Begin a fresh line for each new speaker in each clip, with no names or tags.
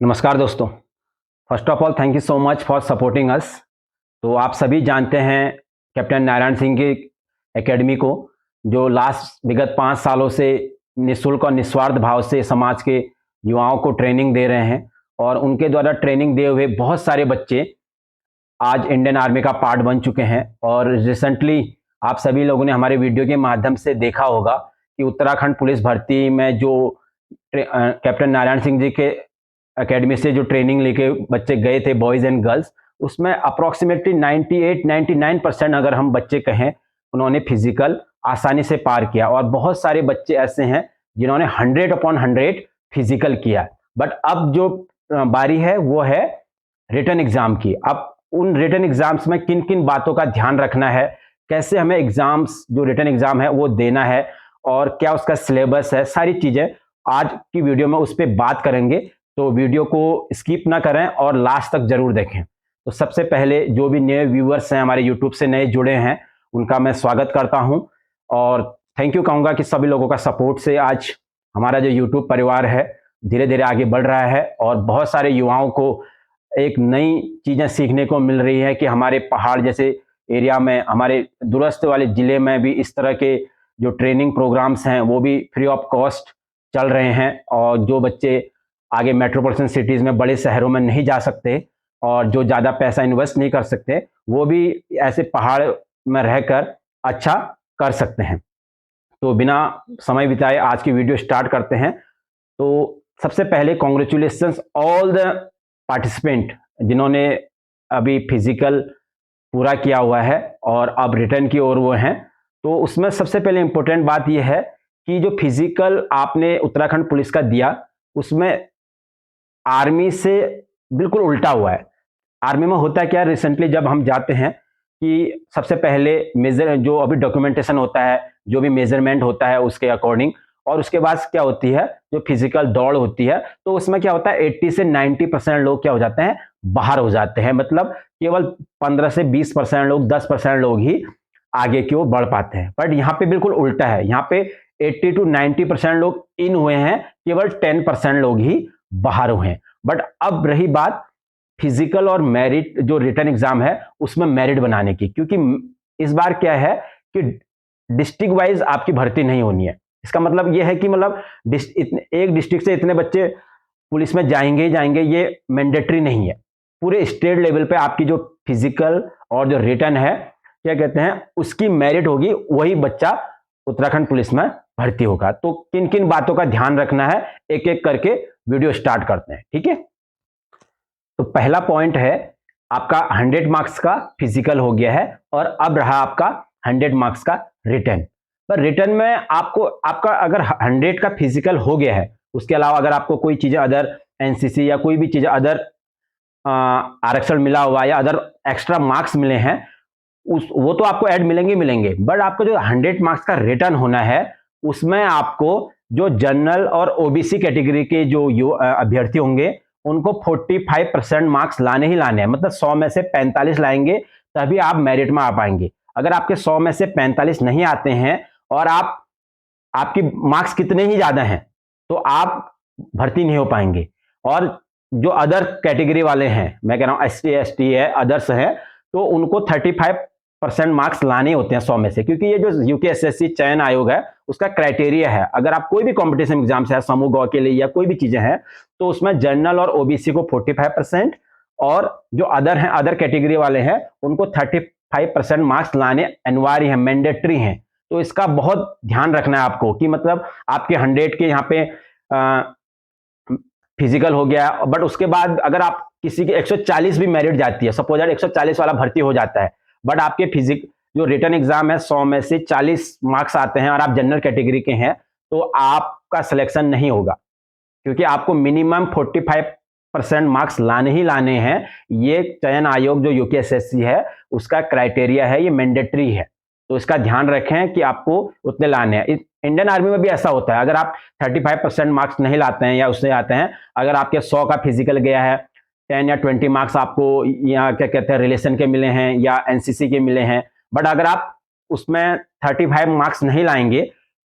नमस्कार दोस्तों। First of all thank you so much for supporting us. तो आप सभी जानते हैं कैप्टन नारायण सिंह की एकेडमी को, जो लास्ट विगत 5 सालों से निःशुल्क और निस्वार्थ भाव से समाज के युवाओं को ट्रेनिंग दे रहे हैं और उनके द्वारा ट्रेनिंग दिए हुए बहुत सारे बच्चे आज इंडियन आर्मी का पार्ट बन चुके हैं। और रिसेंटली आप सभी लोगों ने हमारे वीडियो के माध्यम से देखा होगा कि उत्तराखंड पुलिस भर्ती में जो कैप्टन नारायण सिंह जी के एकेडमी से जो ट्रेनिंग लेके बच्चे गए थे, बॉयज़ एंड गर्ल्स, उसमें अप्रॉक्सीमेटली 98-99% अगर हम बच्चे कहें, उन्होंने फिजिकल आसानी से पार किया। और बहुत सारे बच्चे ऐसे हैं जिन्होंने 100/100 फिजिकल किया। बट अब जो बारी है वो है रिटन एग्जाम की। अब उन रिटन एग्जाम्स में किन किन बातों का ध्यान रखना है, कैसे हमें एग्जाम्स जो रिटन एग्जाम है वो देना है और क्या उसका सिलेबस है, सारी चीजें आज की वीडियो में उस पर बात करेंगे। तो वीडियो को स्किप ना करें और लास्ट तक जरूर देखें। तो सबसे पहले जो भी नए व्यूअर्स हैं, हमारे यूट्यूब से नए जुड़े हैं, उनका मैं स्वागत करता हूं और थैंक यू कहूंगा कि सभी लोगों का सपोर्ट से आज हमारा जो यूट्यूब परिवार है धीरे धीरे आगे बढ़ रहा है और बहुत सारे युवाओं को एक नई चीजें सीखने को मिल रही है कि हमारे पहाड़ जैसे एरिया में, हमारे दूरस्थ वाले जिले में भी इस तरह के जो ट्रेनिंग प्रोग्राम्स हैं वो भी फ्री ऑफ कॉस्ट चल रहे हैं। और जो बच्चे आगे मेट्रोपॉलिटन सिटीज में, बड़े शहरों में नहीं जा सकते और जो ज़्यादा पैसा इन्वेस्ट नहीं कर सकते, वो भी ऐसे पहाड़ में रहकर अच्छा कर सकते हैं। तो बिना समय बिताए आज की वीडियो स्टार्ट करते हैं। तो सबसे पहले कॉन्ग्रेचुलेशंस ऑल द पार्टिसिपेंट जिन्होंने अभी फिजिकल पूरा किया हुआ है और अब रिटर्न की ओर वो हैं। तो उसमें सबसे पहले इंपॉर्टेंट बात यह है कि जो फिजिकल आपने उत्तराखंड पुलिस का दिया, उसमें आर्मी से बिल्कुल उल्टा हुआ है। आर्मी में होता क्या, रिसेंटली जब हम जाते हैं कि सबसे पहले मेजर जो अभी डॉक्यूमेंटेशन होता है, जो भी मेजरमेंट होता है उसके अकॉर्डिंग, और उसके बाद क्या होती है जो फिजिकल दौड़ होती है, तो उसमें क्या होता है 80 से 90% लोग क्या हो जाते हैं, बाहर हो जाते हैं। मतलब केवल 15 से 20% लोग, 10% लोग ही आगे की ओर बढ़ पाते हैं। बट यहाँ पे बिल्कुल उल्टा है, यहाँ पे 80 to 90% लोग इन हुए हैं, केवल 10% लोग ही बाहर हुए हैं। बट अब रही बात फिजिकल और मेरिट, जो रिटन एग्जाम है उसमें मेरिट बनाने की, क्योंकि इस बार क्या है कि डिस्ट्रिक्ट वाइज आपकी भर्ती नहीं होनी है। इसका मतलब यह है कि मतलब एक डिस्ट्रिक्ट से इतने बच्चे पुलिस में जाएंगे ही जाएंगे, ये मैंडेटरी नहीं है। पूरे स्टेट लेवल पे आपकी जो फिजिकल और जो रिटन है, क्या कहते हैं, उसकी मेरिट होगी, वही बच्चा उत्तराखंड पुलिस में भर्ती होगा। तो किन किन बातों का ध्यान रखना है, एक एक करके वीडियो स्टार्ट करते हैं, ठीक है। तो पहला पॉइंट है आपका 100 मार्क्स का फिजिकल हो गया है और अब रहा आपका 100 मार्क्स का रिटन। पर रिटन में आपको, आपका अगर 100 का फिजिकल हो गया है, उसके अलावा अगर आपको कोई चीजें अदर एनसीसी या कोई भी चीज अदर आरक्षण मिला हुआ या अदर एक्स्ट्रा मार्क्स मिले हैं, उस वो तो आपको ऐड मिलेंगे मिलेंगे। बट आपको जो 100 मार्क्स का रिटर्न होना है, उसमें आपको जो जनरल और ओबीसी कैटेगरी के जो अभ्यर्थी होंगे, उनको 45% मार्क्स लाने ही लाने हैं। मतलब 100 में से 45 लाएंगे तभी आप मेरिट में आ पाएंगे। अगर आपके 100 में से 45 नहीं आते हैं और आपकी मार्क्स कितने ही ज्यादा हैं, तो आप भर्ती नहीं हो पाएंगे। और जो अदर कैटेगरी वाले हैं, मैं कह रहा हूं एसटी एसटी है, अदर्स हैं, तो उनको 35% मार्क्स लाने होते हैं 100 में से, क्योंकि ये जो यूकेएसएससी चयन आयोग है उसका क्राइटेरिया है। अगर आप कोई भी कंपटीशन एग्जाम से है, समूह गौ के लिए या कोई भी चीजें हैं, तो उसमें जनरल और ओबीसी को 45% और जो अदर हैं, अदर कैटेगरी वाले हैं, उनको 35% मार्क्स लाने अनिवार्य है, मैंडेटरी हैं। तो इसका बहुत ध्यान रखना है आपको कि मतलब आपके 100 के यहाँ पे फिजिकल हो गया, बट उसके बाद अगर आप किसी की 140 भी मेरिट जाती है, सपोज 140 वाला भर्ती हो जाता है, बट आपके फिजिक जो रिटर्न एग्जाम है 100 में से 40 मार्क्स आते हैं और आप जनरल कैटेगरी के हैं, तो आपका सिलेक्शन नहीं होगा, क्योंकि आपको मिनिमम 45% मार्क्स लाने ही लाने हैं। ये चयन आयोग जो यूकेएसएससी है उसका क्राइटेरिया है, ये मैंडेटरी है। तो इसका ध्यान रखें कि आपको उतने लाने हैं। इंडियन आर्मी में भी ऐसा होता है, अगर आप 35% मार्क्स नहीं लाते हैं या उससे आते हैं, अगर आपके 100 का फिजिकल गया है, 10 या 20 मार्क्स आपको यहाँ क्या कहते हैं रिलेशन के मिले हैं या एनसीसी के मिले हैं, बट अगर आप उसमें 35 मार्क्स नहीं लाएंगे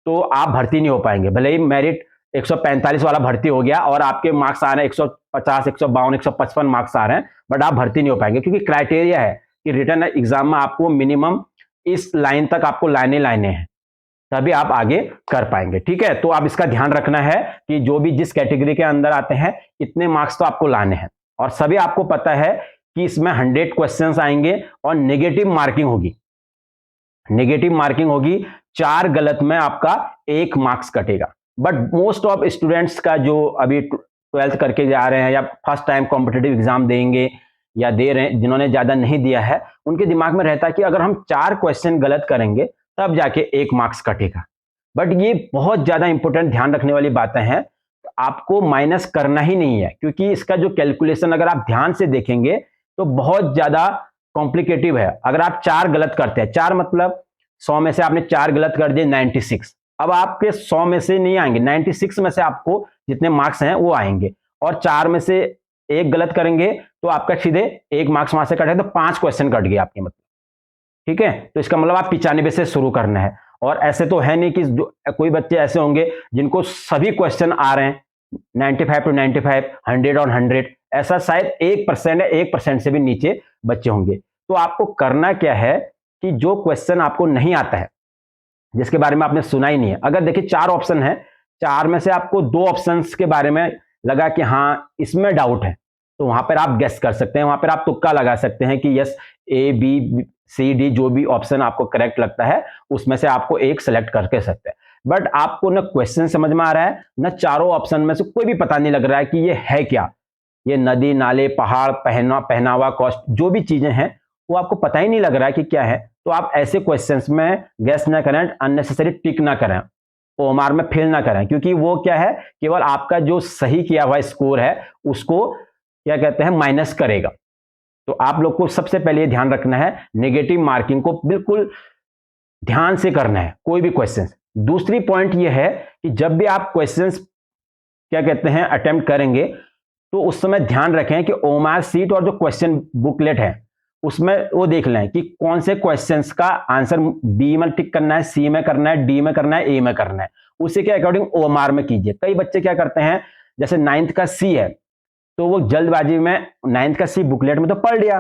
तो आप भर्ती नहीं हो पाएंगे। भले ही मेरिट 145 वाला भर्ती हो गया और आपके मार्क्स आ रहे हैं 150, 152, 155 मार्क्स आ रहे हैं, बट आप भर्ती नहीं हो पाएंगे, क्योंकि क्राइटेरिया है कि रिटर्न एग्जाम में आपको मिनिमम इस लाइन तक आपको लाने हैं, तभी आप आगे कर पाएंगे। ठीक है, तो आप इसका ध्यान रखना है कि जो भी जिस कैटेगरी के अंदर आते हैं इतने मार्क्स तो आपको लाने हैं। और सभी आपको पता है कि इसमें 100 क्वेश्चंस आएंगे और नेगेटिव मार्किंग होगी। नेगेटिव मार्किंग होगी, 4 गलत में आपका 1 मार्क्स कटेगा। बट मोस्ट ऑफ स्टूडेंट्स का जो अभी 12th करके जा रहे हैं या फर्स्ट टाइम कॉम्पिटिटिव एग्जाम देंगे या दे रहे हैं, जिन्होंने ज्यादा नहीं दिया है, उनके दिमाग में रहता है कि अगर हम 4 क्वेश्चन गलत करेंगे तब जाके 1 मार्क्स कटेगा। बट ये बहुत ज्यादा इंपॉर्टेंट ध्यान रखने वाली बातें हैं, आपको माइनस करना ही नहीं है, क्योंकि इसका जो कैलकुलेशन अगर आप ध्यान से देखेंगे तो बहुत ज्यादा कॉम्प्लिकेटिव है। अगर आप 4 गलत करते हैं, 4 मतलब 100 में से आपने 4 गलत कर दिए, 96, अब आपके 100 में से नहीं आएंगे, 96 में से आपको जितने मार्क्स हैं वो आएंगे, और 4 में से 1 गलत करेंगे तो आपका सीधे 1 मार्क्स वहां से कटे, तो 5 क्वेश्चन कट गए आपके, मतलब। ठीक है, तो इसका मतलब आप 95 से शुरू करना है। और ऐसे तो है नहीं कि जो कोई बच्चे ऐसे होंगे जिनको सभी क्वेश्चन आ रहे हैं 95 to 95, 100 on 100, ऐसा शायद 1% है, 1% से भी नीचे बच्चे होंगे। तो आपको करना क्या है कि जो क्वेश्चन आपको नहीं आता है, जिसके बारे में आपने सुना ही नहीं है, अगर देखिए 4 ऑप्शन है, 4 में से आपको 2 ऑप्शंस के बारे में लगा कि हाँ इसमें डाउट है, तो वहां पर आप गेस कर सकते हैं, वहां पर आप तुक्का लगा सकते हैं कि yes A B C D जो भी ऑप्शन आपको करेक्ट लगता है उसमें से आपको एक सेलेक्ट करके सकते हैं। बट आपको ना क्वेश्चन समझ में आ रहा है, ना चारों ऑप्शन में से कोई भी पता नहीं लग रहा है कि ये है क्या, ये नदी नाले पहाड़ पहनावा कॉस्ट जो भी चीजें हैं वो आपको पता ही नहीं लग रहा है कि क्या है, तो आप ऐसे क्वेश्चंस में गैस ना करें, अननेसेसरी टिक ना करें, ओएमआर में फेल ना करें, क्योंकि वो क्या है, केवल आपका जो सही किया हुआ स्कोर है उसको क्या कहते हैं माइनस करेगा। तो आप लोग को सबसे पहले ये ध्यान रखना है, नेगेटिव मार्किंग को बिल्कुल ध्यान से करना है कोई भी क्वेश्चन। दूसरी पॉइंट ये है कि जब भी आप क्वेश्चंस क्या कहते हैं अटेम्प्ट करेंगे तो उस समय ध्यान रखें कि ओएमआर सीट और जो क्वेश्चन बुकलेट है उसमें वो देख लें कि कौन से क्वेश्चंस का आंसर बी में टिक करना है, सी में करना है, डी में करना है, ए में करना है, उसी के अकॉर्डिंग ओएमआर में कीजिए। कई बच्चे क्या करते हैं, जैसे 9th का सी है तो वो जल्दबाजी में 9th का सी बुकलेट में तो पढ़ लिया,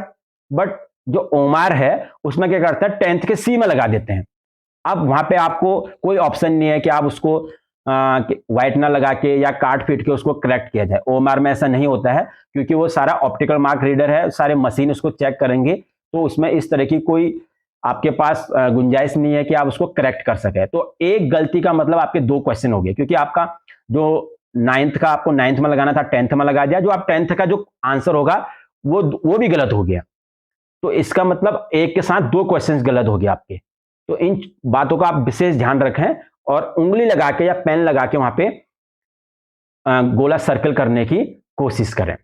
बट जो ओएमआर है उसमें क्या करता है 10th के सी में लगा देते हैं। अब वहां पे आपको कोई ऑप्शन नहीं है कि आप उसको व्हाइटनर लगा के या काट पीट के उसको करेक्ट किया जाए। ओएमआर में ऐसा नहीं होता है, क्योंकि वो सारा ऑप्टिकल मार्क रीडर है, सारे मशीन उसको चेक करेंगे, तो उसमें इस तरह की कोई आपके पास गुंजाइश नहीं है कि आप उसको करेक्ट कर सके। तो एक गलती का मतलब आपके 2 क्वेश्चन हो गए, क्योंकि आपका जो 9th का आपको 9th में लगाना था 10th में लगा दिया, जो आप 10th का जो आंसर होगा वो भी गलत हो गया, तो इसका मतलब एक के साथ 2 क्वेश्चंस गलत हो गए आपके। तो इन बातों का आप विशेष ध्यान रखें और उंगली लगा के या पेन लगा के वहां पे गोला सर्कल करने की कोशिश करें।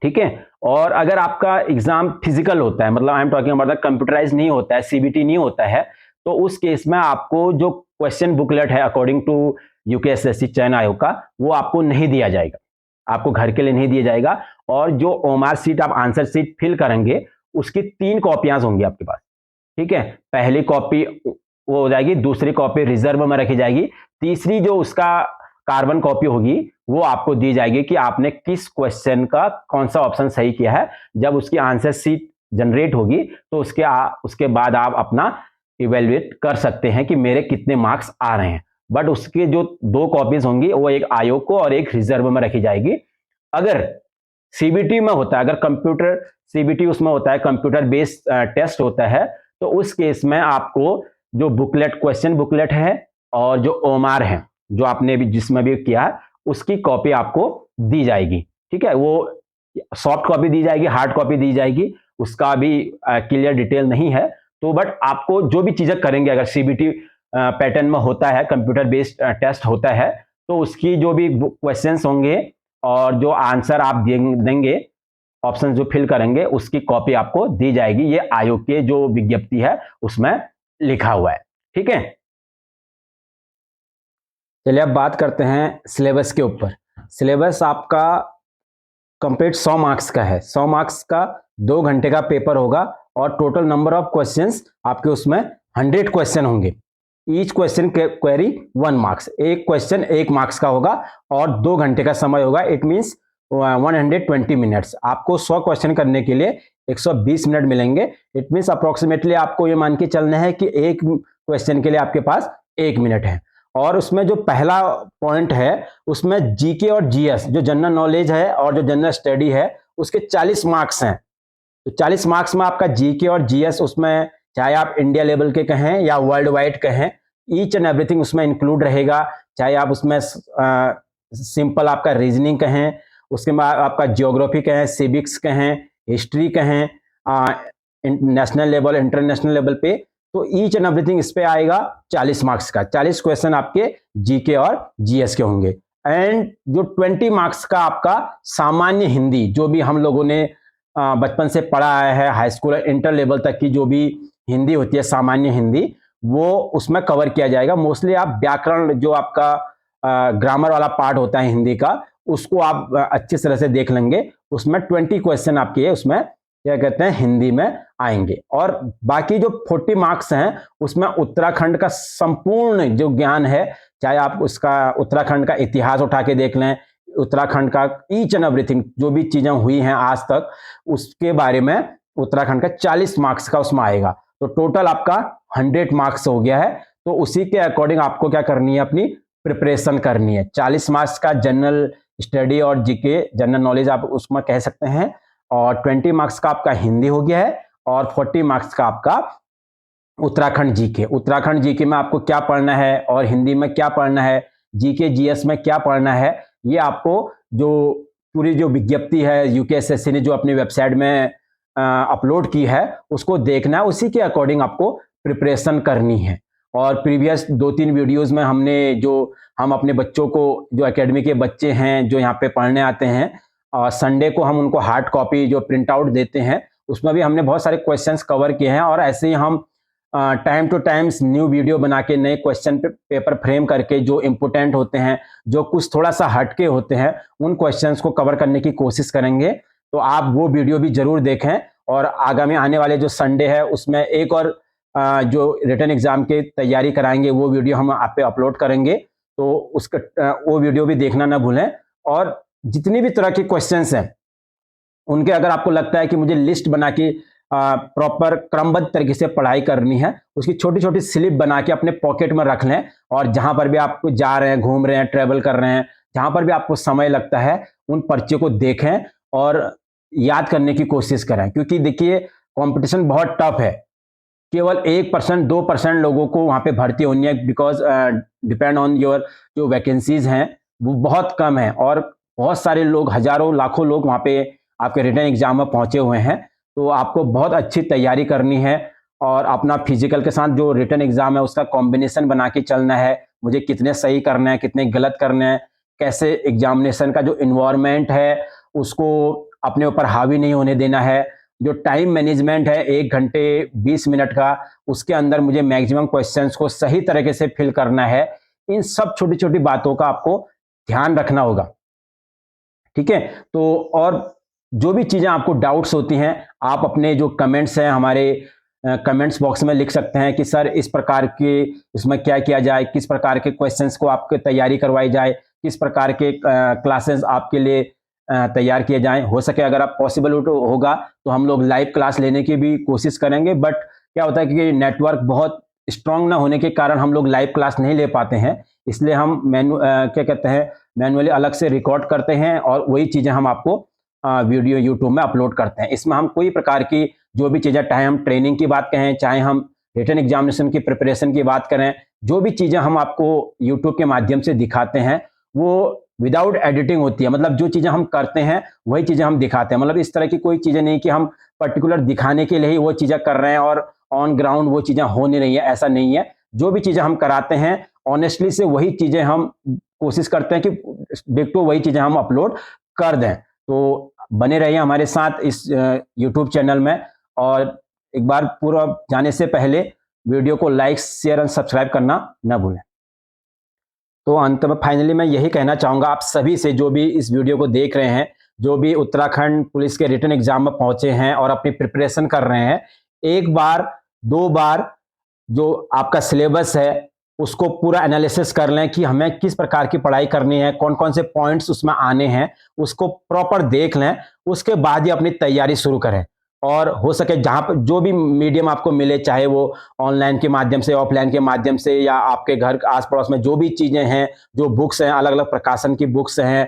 ठीक है, और अगर आपका एग्जाम फिजिकल होता है, मतलब I am talking about computerise नहीं होता है, सीबीटी नहीं होता है, तो उस केस में आपको जो क्वेश्चन बुकलेट है अकॉर्डिंग टू यूकेएसएससी चयन आयोग का, वो आपको नहीं दिया जाएगा, आपको घर के लिए नहीं दिया जाएगा। और जो ओएमआर सीट आप आंसर सीट फिल करेंगे उसकी 3 कॉपियां होंगी आपके पास। ठीक है, पहली कॉपी वो हो जाएगी, दूसरी कॉपी रिजर्व में रखी जाएगी, तीसरी जो उसका कार्बन कॉपी होगी वो आपको दी जाएगी कि आपने किस क्वेश्चन का कौन सा ऑप्शन सही किया है। जब उसकी आंसर सीट जनरेट होगी तो उसके बाद आप अपना इवेल्युएट कर सकते हैं कि मेरे कितने मार्क्स आ रहे हैं। बट उसके जो 2 कॉपीज होंगी वो एक आयोग को और एक रिजर्व में रखी जाएगी। अगर सीबीटी में होता है, अगर कंप्यूटर सीबीटी उसमें होता है, कंप्यूटर बेस्ड टेस्ट होता है, तो उस केस में आपको जो बुकलेट क्वेश्चन बुकलेट है और जो ओएमआर है जो आपने भी जिसमें भी किया उसकी कॉपी आपको दी जाएगी। ठीक है, वो सॉफ्ट कॉपी दी जाएगी, हार्ड कॉपी दी जाएगी, उसका भी क्लियर डिटेल नहीं है। तो बट आपको जो भी चीजें करेंगे, अगर सीबीटी पैटर्न में होता है, कंप्यूटर बेस्ड टेस्ट होता है, तो उसकी जो भी क्वेश्चंस होंगे और जो आंसर आप देंगे, ऑप्शन जो फिल करेंगे उसकी कॉपी आपको दी जाएगी। ये आयोग के जो विज्ञप्ति है उसमें लिखा हुआ है। ठीक है, चलिए अब बात करते हैं सिलेबस के ऊपर। सिलेबस आपका कंप्लीट 100 मार्क्स का है, 100 मार्क्स का 2 घंटे का पेपर होगा और टोटल नंबर ऑफ क्वेश्चंस आपके उसमें 100 क्वेश्चन होंगे। ईच क्वेश्चन क्वेरी 1 मार्क्स, एक क्वेश्चन 1 मार्क्स का होगा और 2 घंटे का समय होगा। It means 120 minutes. आपको 100 क्वेश्चन करने के लिए 120 मिनट मिलेंगे। इट मीन्स अप्रोक्सीमेटली आपको ये मान के चलना है कि एक क्वेश्चन के लिए आपके पास 1 मिनट है। और उसमें जो पहला पॉइंट है उसमें जीके और जीएस जो जनरल नॉलेज है और जो जनरल स्टडी है उसके 40 मार्क्स हैं। तो 40 मार्क्स में आपका जीके और जीएस, उसमें चाहे आप इंडिया लेवल के कहें या वर्ल्ड वाइड कहें, ईच एंड एवरीथिंग उसमें इंक्लूड रहेगा। चाहे आप उसमें सिंपल आपका रीजनिंग कहें, उसके बाद आपका ज्योग्राफी कहें, सिविक्स कहें, हिस्ट्री कहें, नेशनल लेवल इंटरनेशनल लेवल पे, तो ईच एंड एवरीथिंग इस पे आएगा 40 मार्क्स का। 40 क्वेश्चन आपके जीके और जीएस के होंगे। एंड जो 20 मार्क्स का आपका सामान्य हिंदी, जो भी हम लोगों ने बचपन से पढ़ा आया है, हाई स्कूल इंटर लेवल तक की जो भी हिंदी होती है सामान्य हिंदी, वो उसमें कवर किया जाएगा। मोस्टली आप व्याकरण, जो आपका ग्रामर वाला पार्ट होता है हिंदी का, उसको आप अच्छी तरह से देख लेंगे। उसमें 20 क्वेश्चन आपके उसमें क्या कहते हैं हिंदी में आएंगे। और बाकी जो 40 मार्क्स हैं उसमें उत्तराखंड का संपूर्ण जो ज्ञान है, चाहे आप उसका उत्तराखंड का इतिहास उठा के देख लें, उत्तराखंड का ईच एंड एवरीथिंग जो भी चीजें हुई हैं आज तक, उसके बारे में उत्तराखंड का 40 मार्क्स का उसमें आएगा। तो टोटल आपका 100 मार्क्स हो गया है। तो उसी के अकॉर्डिंग आपको क्या करनी है, अपनी प्रिपरेशन करनी है। 40 मार्क्स का जनरल स्टडी और जीके जनरल नॉलेज आप उसमें कह सकते हैं, और 20 मार्क्स का आपका हिंदी हो गया है, और 40 मार्क्स का आपका उत्तराखंड जीके। उत्तराखंड जीके में आपको क्या पढ़ना है और हिंदी में क्या पढ़ना है, जीके जीएस में क्या पढ़ना है, ये आपको जो पूरी जो विज्ञप्ति है यूकेएसएससी ने जो अपनी वेबसाइट में अपलोड की है उसको देखना है। उसी के अकॉर्डिंग आपको प्रिपरेशन करनी है। और प्रीवियस 2-3 वीडियोस में हमने जो हम अपने बच्चों को, जो एकेडमी के बच्चे हैं जो यहाँ पे पढ़ने आते हैं, संडे को हम उनको हार्ड कॉपी जो प्रिंट आउट देते हैं, उसमें भी हमने बहुत सारे क्वेश्चंस कवर किए हैं। और ऐसे ही हम time two times new video बना के नए क्वेश्चन पेपर फ्रेम करके जो इम्पोर्टेंट होते हैं, जो कुछ थोड़ा सा हटके होते हैं, उन क्वेश्चंस को कवर करने की कोशिश करेंगे। तो आप वो वीडियो भी जरूर देखें। और आगामी आने वाले जो संडे है उसमें एक और जो रिटन एग्जाम की तैयारी कराएंगे, वो वीडियो हम आप पे अपलोड करेंगे। तो उसका वो वीडियो भी देखना ना भूलें। और जितनी भी तरह के क्वेश्चंस हैं उनके, अगर आपको लगता है कि मुझे लिस्ट बना के प्रॉपर क्रमबद्ध तरीके से पढ़ाई करनी है, उसकी छोटी छोटी स्लिप बना के अपने पॉकेट में रख लें। और जहां पर भी आप जा रहे हैं, घूम रहे हैं, ट्रेवल कर रहे हैं, जहां पर भी आपको समय लगता है, उन पर्चे को देखें और याद करने की कोशिश करें। क्योंकि देखिए कंपटीशन बहुत टफ है। केवल 1% 2% लोगों को वहां पे भर्ती होनी है, बिकॉज डिपेंड ऑन योर जो वैकेंसीज हैं वो बहुत कम है। और बहुत सारे लोग, हजारों लाखों लोग वहां पे आपके रिटन एग्जाम में पहुंचे हुए हैं। तो आपको बहुत अच्छी तैयारी करनी है और अपना फिजिकल के साथ जो रिटन एग्जाम है उसका कॉम्बिनेशन बना के चलना है। मुझे कितने सही करने हैं, कितने गलत करने हैं, कैसे एग्जामिनेशन का जो इन्वायरमेंट है उसको अपने ऊपर हावी नहीं होने देना है। जो टाइम मैनेजमेंट है 1 घंटे 20 मिनट का, उसके अंदर मुझे मैक्सिमम क्वेश्चंस को सही तरीके से फिल करना है। इन सब छोटी छोटी बातों का आपको ध्यान रखना होगा। ठीक है। तो और जो भी चीजें आपको डाउट्स होती हैं, आप अपने जो कमेंट्स हैं हमारे कमेंट्स बॉक्स में लिख सकते हैं कि सर इस प्रकार के इसमें क्या किया जाए, किस प्रकार के क्वेश्चंस को आपके तैयारी करवाई जाए, किस प्रकार के क्लासेस आपके लिए तैयार किए जाएं। हो सके अगर आप पॉसिबल होगा तो हम लोग लाइव क्लास लेने की भी कोशिश करेंगे। बट क्या होता है कि नेटवर्क बहुत स्ट्रांग ना होने के कारण हम लोग लाइव क्लास नहीं ले पाते हैं, इसलिए हम क्या कहते हैं मैनुअली अलग से रिकॉर्ड करते हैं और वही चीजें हम आपको वीडियो यूट्यूब में अपलोड करते हैं। इसमें हम कोई प्रकार की जो भी चीजें, चाहे हम ट्रेनिंग की बात कहें, चाहे हम रिटन एग्जामिनेशन की प्रिपरेशन की बात करें, जो भी चीजें हम आपको यूट्यूब के माध्यम से दिखाते हैं वो विदाउट एडिटिंग होती है। मतलब जो चीजें हम करते हैं वही चीजें हम दिखाते हैं। मतलब इस तरह की कोई चीजें नहीं कि हम पर्टिकुलर दिखाने के लिए ही वो चीजें कर रहे हैं और ऑन ग्राउंड वो चीजें हो नहीं रही है, ऐसा नहीं है। जो भी चीजें हम कराते हैं ऑनेस्टली से वही चीजें हम कोशिश करते हैं कि डिट्टो वही चीजें हम अपलोड कर दें। तो बने रहिए हमारे साथ इस यूट्यूब चैनल में। और एक बार पूरा जाने से पहले वीडियो को लाइक, शेयर एंड सब्सक्राइब करना न भूलें। तो अंत में फाइनली मैं यही कहना चाहूँगा आप सभी से, जो भी इस वीडियो को देख रहे हैं, जो भी उत्तराखंड पुलिस के रिटन एग्जाम में पहुंचे हैं और अपनी प्रिपरेशन कर रहे हैं, एक बार 2 बार जो आपका सिलेबस है उसको पूरा एनालिसिस कर लें कि हमें किस प्रकार की पढ़ाई करनी है, कौन कौन से पॉइंट्स उसमें आने हैं, उसको प्रॉपर देख लें। उसके बाद ही अपनी तैयारी शुरू करें और हो सके जहाँ पर जो भी मीडियम आपको मिले, चाहे वो ऑनलाइन के माध्यम से, ऑफलाइन के माध्यम से, या आपके घर आस पड़ोस में जो भी चीज़ें हैं, जो बुक्स हैं, अलग अलग प्रकाशन की बुक्स हैं,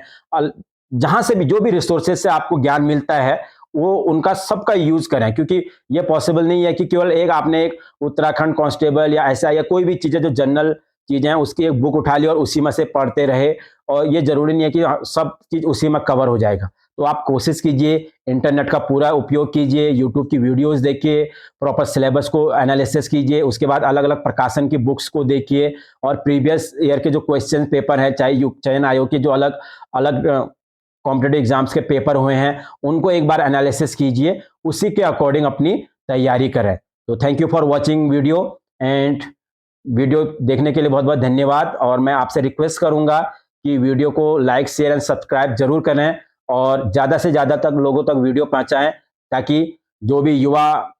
जहाँ से भी जो भी रिसोर्सेज से आपको ज्ञान मिलता है, वो उनका सबका यूज करें। क्योंकि ये पॉसिबल नहीं है कि केवल आपने एक उत्तराखंड कांस्टेबल या ऐसा या कोई भी चीज़ें जो जनरल चीज़ें हैं उसकी एक बुक उठा ली और उसी में से पढ़ते रहे, और ये जरूरी नहीं है कि सब चीज़ उसी में कवर हो जाएगा। तो आप कोशिश कीजिए, इंटरनेट का पूरा उपयोग कीजिए, यूट्यूब की वीडियोस देखिए, प्रॉपर सिलेबस को एनालिसिस कीजिए, उसके बाद अलग अलग प्रकाशन की बुक्स को देखिए, और प्रीवियस ईयर के जो क्वेश्चन पेपर है, चाहे चयन आयोग के जो अलग अलग कॉम्पिटेटिव एग्जाम्स के पेपर हुए हैं, उनको एक बार एनालिसिस कीजिए, उसी के अकॉर्डिंग अपनी तैयारी करें। तो thank you for watching video, and video देखने के लिए बहुत बहुत धन्यवाद। और मैं आपसे रिक्वेस्ट करूंगा कि वीडियो को लाइक, शेयर एंड सब्सक्राइब जरूर करें, और ज़्यादा से ज़्यादा तक लोगों तक वीडियो पहुंचाएं, ताकि जो भी युवा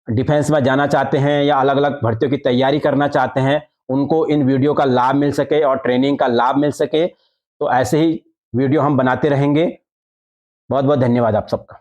डिफेंस में जाना चाहते हैं या अलग अलग भर्तियों की तैयारी करना चाहते हैं, उनको इन वीडियो का लाभ मिल सके और ट्रेनिंग का लाभ मिल सके। तो ऐसे ही वीडियो हम बनाते रहेंगे। बहुत बहुत धन्यवाद आप सबका।